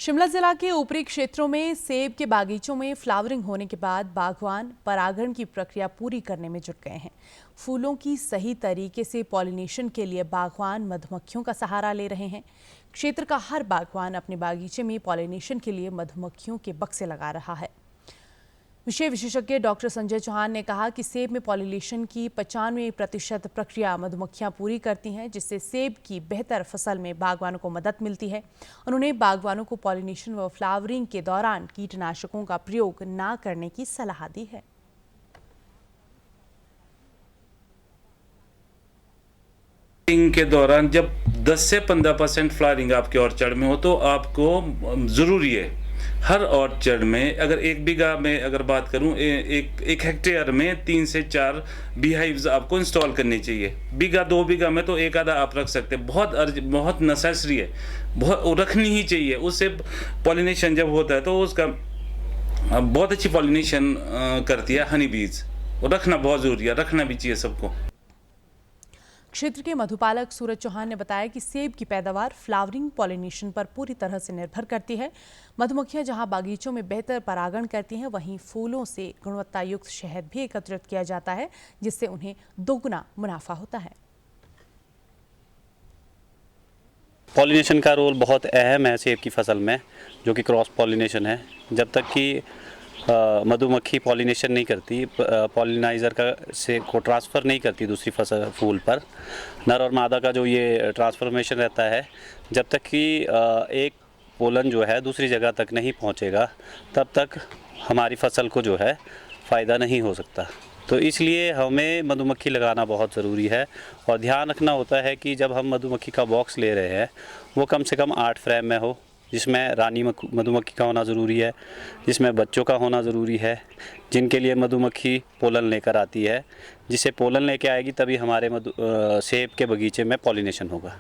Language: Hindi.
शिमला जिला के ऊपरी क्षेत्रों में सेब के बागीचों में फ्लावरिंग होने के बाद बागवान परागण की प्रक्रिया पूरी करने में जुट गए हैं। फूलों की सही तरीके से पॉलिनेशन के लिए बागवान मधुमक्खियों का सहारा ले रहे हैं। क्षेत्र का हर बागवान अपने बागीचे में पॉलिनेशन के लिए मधुमक्खियों के बक्से लगा रहा है। विषय विशेषज्ञ डॉक्टर संजय चौहान ने कहा कि सेब में पॉलिनेशन की 95% प्रक्रिया मधुमक्खियां पूरी करती हैं, जिससे सेब की बेहतर फसल में बागवानों को मदद मिलती है। उन्होंने बागवानों को पॉलिनेशन व फ्लावरिंग के दौरान कीटनाशकों का प्रयोग न करने की सलाह दी है। के दौरान जब 10 से 15% फ्लावरिंग आपके ऑर्चर्ड में हो तो आपको ज़रूरी है हर ऑर्चर्ड में, अगर 1 बीघा में अगर बात करूं, एक हेक्टेयर में 3 से 4 बीहाइव्स आपको इंस्टॉल करनी चाहिए। बीघा 2 बीघा में तो एक आधा आप रख सकते हैं, बहुत नेसेसरी है, बहुत रखनी ही चाहिए। उससे पॉलिनेशन जब होता है तो उसका बहुत अच्छी पॉलिनेशन करती है हनी बीज, और रखना बहुत ज़रूरी है, रखना भी चाहिए सबको। क्षेत्र के मधुपालक सूरज चौहान ने बताया कि सेब की पैदावार फ्लावरिंग पॉलिनेशन पर पूरी तरह से निर्भर करती है। मधुमक्खियां जहां बागीचों में बेहतर परागण करती हैं, वहीं फूलों से गुणवत्तायुक्त शहद भी एकत्रित किया जाता है, जिससे उन्हें दोगुना मुनाफा होता है। पॉलिनेशन का रोल बहुत अहम है सेब की फसल में, जो कि क्रॉस पॉलिनेशन है। जब तक कि मधुमक्खी पॉलिनेशन नहीं करती, पॉलिनाइज़र को ट्रांसफ़र नहीं करती दूसरी फसल फूल पर, नर और मादा का जो ये ट्रांसफॉर्मेशन रहता है, जब तक कि एक पोलन जो है दूसरी जगह तक नहीं पहुंचेगा, तब तक हमारी फसल को जो है फ़ायदा नहीं हो सकता। तो इसलिए हमें मधुमक्खी लगाना बहुत ज़रूरी है, और ध्यान रखना होता है कि जब हम मधुमक्खी का बॉक्स ले रहे हैं वो कम से कम 8 फ्रेम में हो, जिसमें रानी मधुमक्खी का होना ज़रूरी है, जिसमें बच्चों का होना ज़रूरी है, जिनके लिए मधुमक्खी पोलन लेकर आती है। जिससे पोलन लेके आएगी तभी हमारे सेब के बगीचे में पॉलिनेशन होगा।